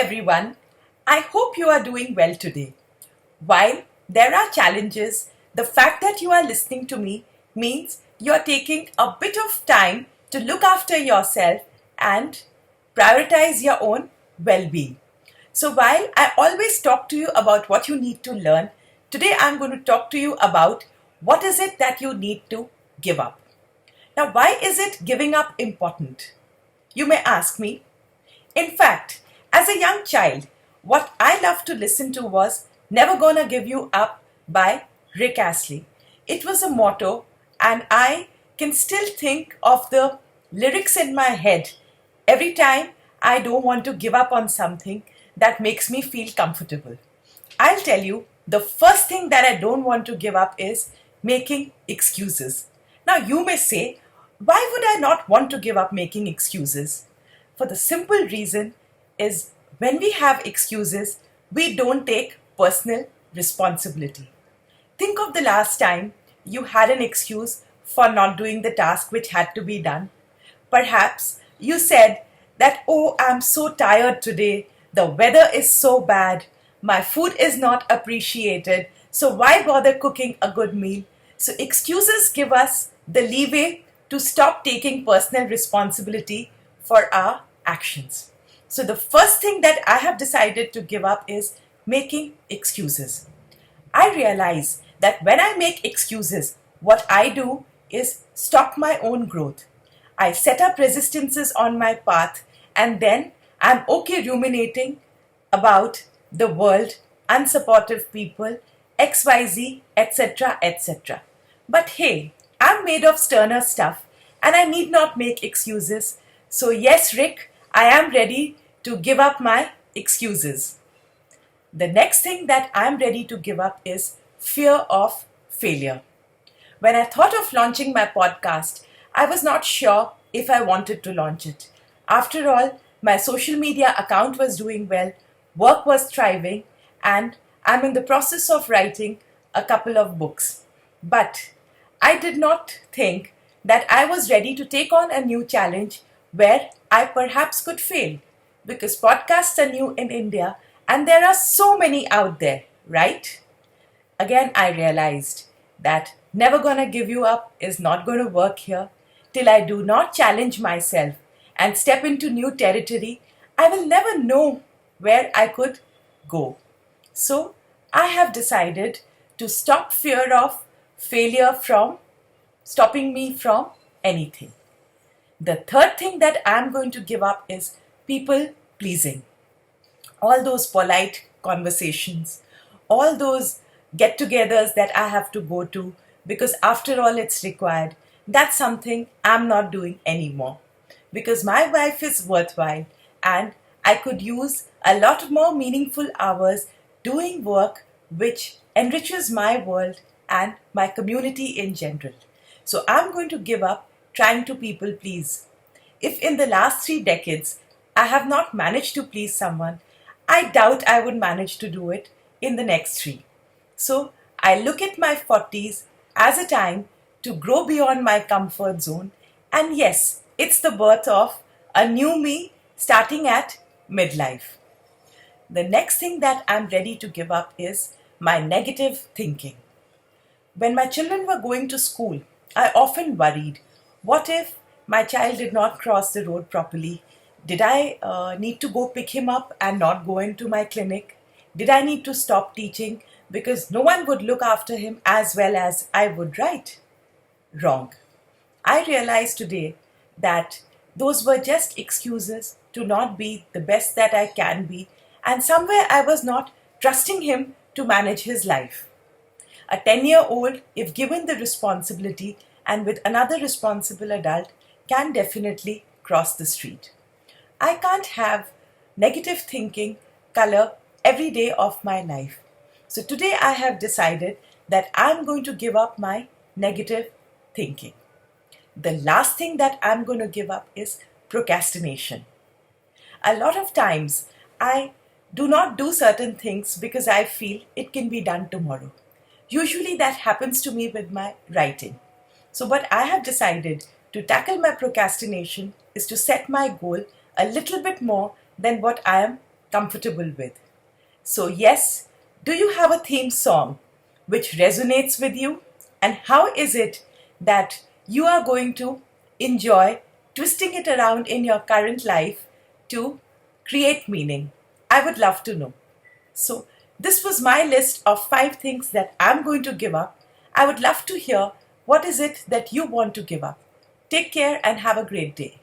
everyone. I hope you are doing well today. While there are challenges, the fact that you are listening to me means you are taking a bit of time to look after yourself and prioritize your own well-being. So while I always talk to you about what you need to learn, today I'm going to talk to you about what is it that you need to give up. Now, why is it giving up important? You may ask me. In fact, as a young child, what I loved to listen to was Never Gonna Give You Up by Rick Astley. It was a motto, and I can still think of the lyrics in my head every time I don't want to give up on something that makes me feel comfortable. I'll tell you, the first thing that I don't want to give up is making excuses. Now, you may say, why would I not want to give up making excuses? For the simple reason is when we have excuses, we don't take personal responsibility. Think of the last time you had an excuse for not doing the task which had to be done. Perhaps you said that, oh, I'm so tired today. The weather is so bad. My food is not appreciated. So why bother cooking a good meal? So excuses give us the leeway to stop taking personal responsibility for our actions. So the first thing that I have decided to give up is making excuses. I realize that when I make excuses, what I do is stop my own growth. I set up resistances on my path, and then I'm okay ruminating about the world, unsupportive people, XYZ, etc., etc. But hey, I'm made of sterner stuff and I need not make excuses. So yes, Rick, I am ready to give up my excuses. The next thing that I'm ready to give up is fear of failure. When I thought of launching my podcast, I was not sure if I wanted to launch it. After all, my social media account was doing well, work was thriving, and I'm in the process of writing a couple of books. But I did not think that I was ready to take on a new challenge where I perhaps could fail, because podcasts are new in India and there are so many out there, right? Again, I realized that Never Gonna Give You Up is not going to work here. Till I do not challenge myself and step into new territory, I will never know where I could go. So I have decided to stop fear of failure from stopping me from anything. The third thing that I'm going to give up is people pleasing. All those polite conversations, all those get-togethers that I have to go to because after all it's required, that's something I'm not doing anymore. Because my life is worthwhile and I could use a lot more meaningful hours doing work which enriches my world and my community in general. So I'm going to give up trying to people please. If in the last 3 decades I have not managed to please someone, I doubt I would manage to do it in the next 3. So I look at my 40s as a time to grow beyond my comfort zone. And yes, it's the birth of a new me starting at midlife. The next thing that I'm ready to give up is my negative thinking. When my children were going to school, I often worried, what if my child did not cross the road properly? Did I need to go pick him up and not go into my clinic? Did I need to stop teaching because no one would look after him as well as I would, right? Wrong. I realize today that those were just excuses to not be the best that I can be, and somewhere I was not trusting him to manage his life. A 10-year-old, if given the responsibility and with another responsible adult, can definitely cross the street. I can't have negative thinking color every day of my life. So today I have decided that I'm going to give up my negative thinking. The last thing that I'm going to give up is procrastination. A lot of times I do not do certain things because I feel it can be done tomorrow. Usually that happens to me with my writing. So what I have decided to tackle my procrastination is to set my goal a little bit more than what I am comfortable with. So yes, do you have a theme song which resonates with you? And how is it that you are going to enjoy twisting it around in your current life to create meaning? I would love to know. So this was my list of 5 things that I'm going to give up. I would love to hear what is it that you want to give up. Take care and have a great day.